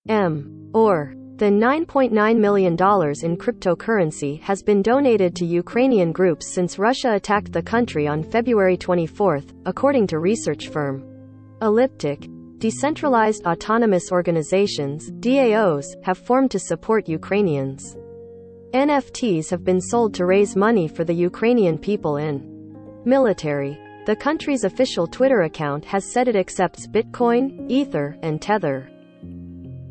or the $9.9 million in cryptocurrency has been donated to Ukrainian groups since Russia attacked the country on February 24, according to research firm Elliptic. Decentralized autonomous organizations, DAOs, have formed to support Ukrainians. NFTs have been sold to raise money for the Ukrainian people in military. The country's official Twitter account has said it accepts Bitcoin, Ether, and Tether.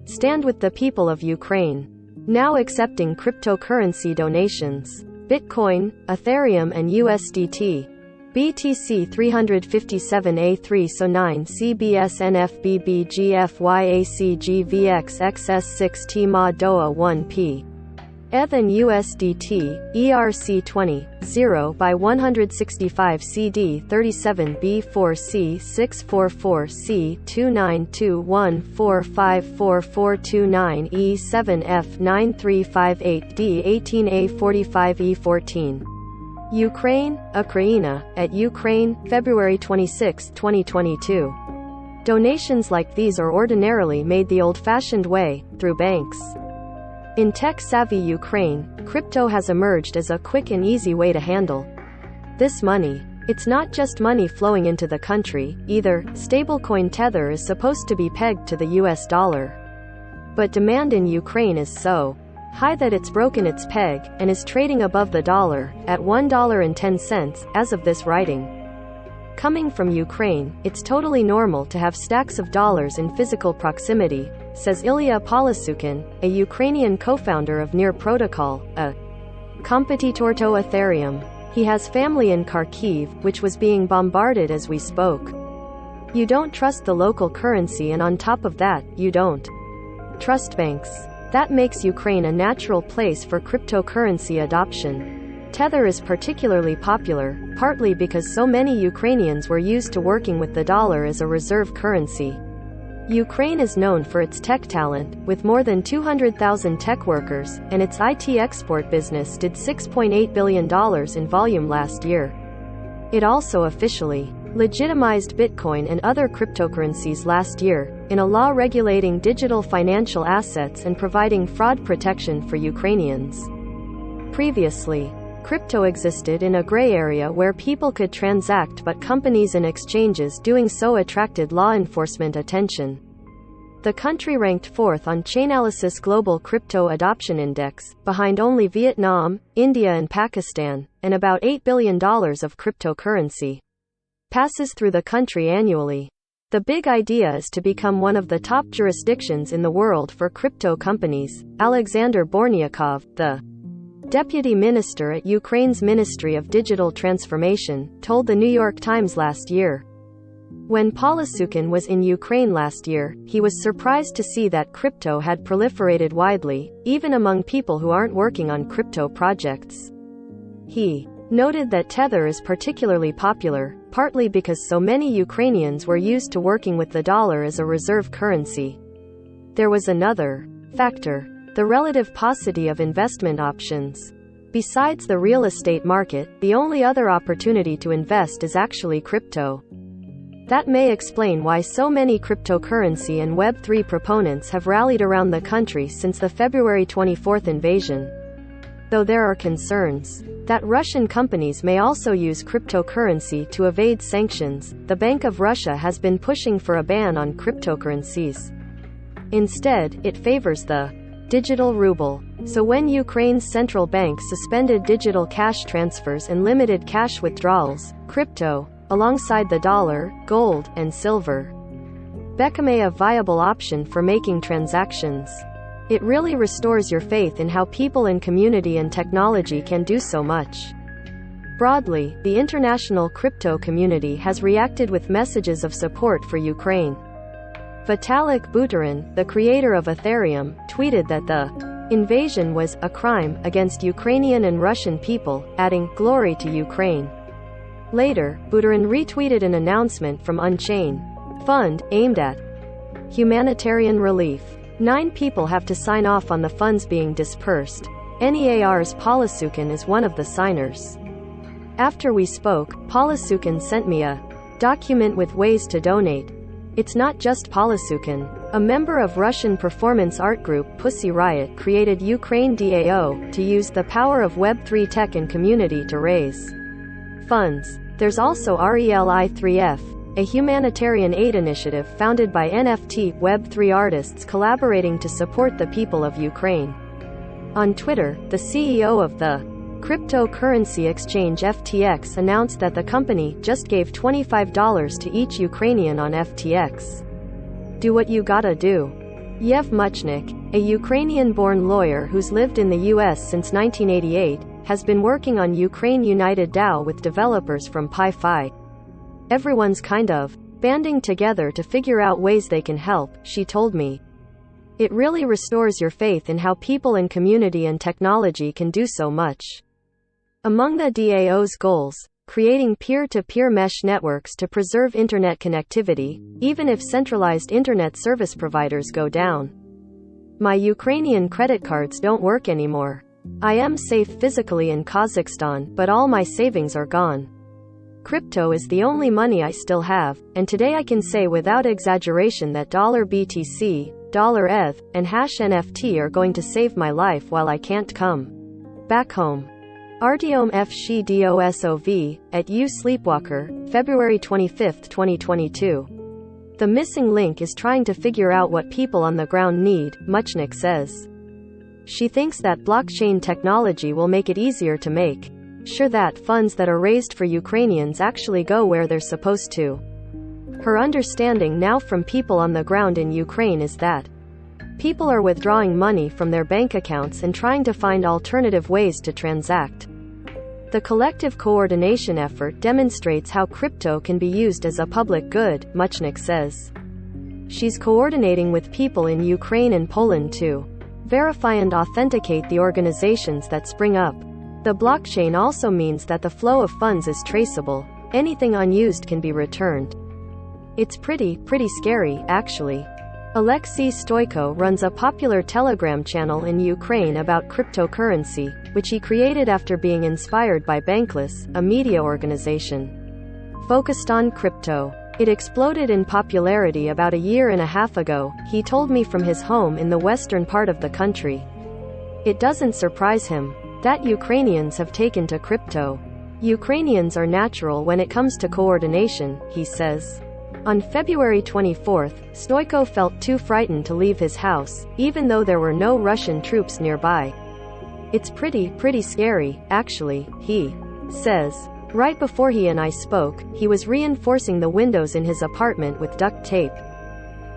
Stand with the people of Ukraine. Now accepting cryptocurrency donations. Bitcoin, Ethereum and USDT. BTC 357A3 SO9 CBS NFB BGFYAC GVX XS6 TMA DOA 1P. ETH and USDT, ERC20, 0 by 165 CD 37B4C 644C 29214544429 E7F 9358D 18A45 E14. Ukraine, Ukraina, at Ukraine, February 26, 2022. Donations like these are ordinarily made the old-fashioned way, through banks. In tech-savvy Ukraine, crypto has emerged as a quick and easy way to handle this money. It's not just money flowing into the country, either. Stablecoin Tether is supposed to be pegged to the US dollar. But demand in Ukraine is so high that it's broken its peg, and is trading above the dollar, at $1.10, as of this writing. Coming from Ukraine, it's totally normal to have stacks of dollars in physical proximity, says Ilya Polasukin, a Ukrainian co-founder of Near Protocol, a competitor to Ethereum. He has family in Kharkiv, which was being bombarded as we spoke. You don't trust the local currency, and on top of that, you don't trust banks. That makes Ukraine a natural place for cryptocurrency adoption. Tether is particularly popular, partly because so many Ukrainians were used to working with the dollar as a reserve currency. Ukraine is known for its tech talent, with more than 200,000 tech workers, and its IT export business did $6.8 billion in volume last year. It also officially legitimized Bitcoin and other cryptocurrencies last year, in a law regulating digital financial assets and providing fraud protection for Ukrainians. Previously, crypto existed in a gray area where people could transact, but companies and exchanges doing so attracted law enforcement attention. The country ranked 4th on Chainalysis Global Crypto Adoption Index, behind only Vietnam, India and Pakistan, and about $8 billion of cryptocurrency passes through the country annually. The big idea is to become one of the top jurisdictions in the world for crypto companies. Alexander Bornyakov, the deputy minister at Ukraine's Ministry of Digital Transformation, told the New York Times last year. When Polasukin was in Ukraine last year, he was surprised to see that crypto had proliferated widely, even among people who aren't working on crypto projects. He noted that Tether is particularly popular, partly because so many Ukrainians were used to working with the dollar as a reserve currency. There was another factor: the relative paucity of investment options. Besides the real estate market, the only other opportunity to invest is actually crypto. That may explain why so many cryptocurrency and Web3 proponents have rallied around the country since the February 24 invasion. Though there are concerns that Russian companies may also use cryptocurrency to evade sanctions, the Bank of Russia has been pushing for a ban on cryptocurrencies. Instead, it favors the digital ruble. So when Ukraine's central bank suspended digital cash transfers and limited cash withdrawals, crypto, alongside the dollar, gold, and silver, became a viable option for making transactions. It really restores your faith in how people in community and technology can do so much. Broadly, the international crypto community has reacted with messages of support for Ukraine. Vitalik Buterin, the creator of Ethereum, tweeted that the invasion was a crime against Ukrainian and Russian people, adding glory to Ukraine. Later, Buterin retweeted an announcement from Unchain Fund, aimed at humanitarian relief. 9 people have to sign off on the funds being dispersed. NEAR's Polasukin is one of the signers. After we spoke, Polasukin sent me a document with ways to donate. It's not just Polasukin. A member of Russian performance art group Pussy Riot created Ukraine DAO to use the power of Web3 tech and community to raise funds. There's also RELI3F, a humanitarian aid initiative founded by NFT Web3 artists collaborating to support the people of Ukraine. On Twitter, the CEO of the cryptocurrency exchange FTX announced that the company just gave $25 to each Ukrainian on FTX. Do what you gotta do. Yev Muchnik, a Ukrainian-born lawyer who's lived in the US since 1988, has been working on Ukraine United DAO with developers from Pi-Fi. Everyone's kind of banding together to figure out ways they can help, she told me. It really restores your faith in how people and community and technology can do so much. Among the DAO's goals, creating peer-to-peer mesh networks to preserve internet connectivity, even if centralized internet service providers go down. My Ukrainian credit cards don't work anymore. I am safe physically in Kazakhstan, but all my savings are gone. Crypto is the only money I still have, and today I can say without exaggeration that $BTC, $ETH, and #NFT are going to save my life while I can't come back home. Artyom Fshidosov, at U Sleepwalker, February 25, 2022. The missing link is trying to figure out what people on the ground need, Muchnik says. She thinks that blockchain technology will make it easier to make sure that funds that are raised for Ukrainians actually go where they're supposed to. Her understanding now from people on the ground in Ukraine is that people are withdrawing money from their bank accounts and trying to find alternative ways to transact. The collective coordination effort demonstrates how crypto can be used as a public good, Muchnik says. She's coordinating with people in Ukraine and Poland to verify and authenticate the organizations that spring up. The blockchain also means that the flow of funds is traceable. Anything unused can be returned. It's pretty scary, actually. Alexei Stoyko runs a popular Telegram channel in Ukraine about cryptocurrency, which he created after being inspired by Bankless, a media organization focused on crypto. It exploded in popularity about a year and a half ago, he told me from his home in the western part of the country. It doesn't surprise him that Ukrainians have taken to crypto. Ukrainians are natural when it comes to coordination, he says. On February 24, Stoyko felt too frightened to leave his house, even though there were no Russian troops nearby. It's pretty scary, actually, he says. Right before he and I spoke, he was reinforcing the windows in his apartment with duct tape.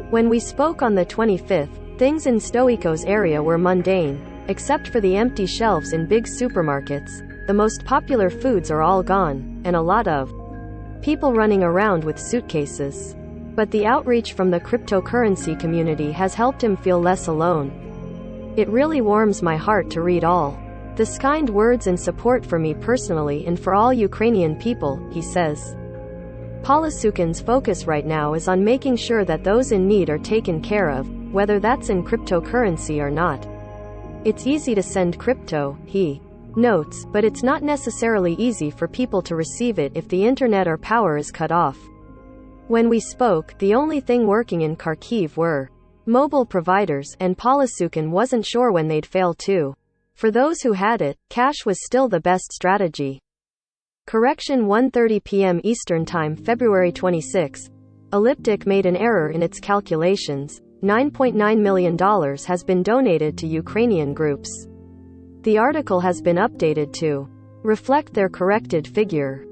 When we spoke on the 25th, things in Stoyko's area were mundane, except for the empty shelves in big supermarkets. The most popular foods are all gone, and a lot of people running around with suitcases. But the outreach from the cryptocurrency community has helped him feel less alone. It really warms my heart to read all this kind words and support for me personally and for all Ukrainian people, he says. Polasukin's focus right now is on making sure that those in need are taken care of, whether that's in cryptocurrency or not. It's easy to send crypto, he notes, but it's not necessarily easy for people to receive it if the internet or power is cut off. When we spoke, the only thing working in Kharkiv were mobile providers, and Polasukin wasn't sure when they'd fail too. For those who had it, cash was still the best strategy. Correction 1:30 p.m. Eastern Time, February 26. Elliptic made an error in its calculations. $9.9 million has been donated to Ukrainian groups. The article has been updated to reflect their corrected figure.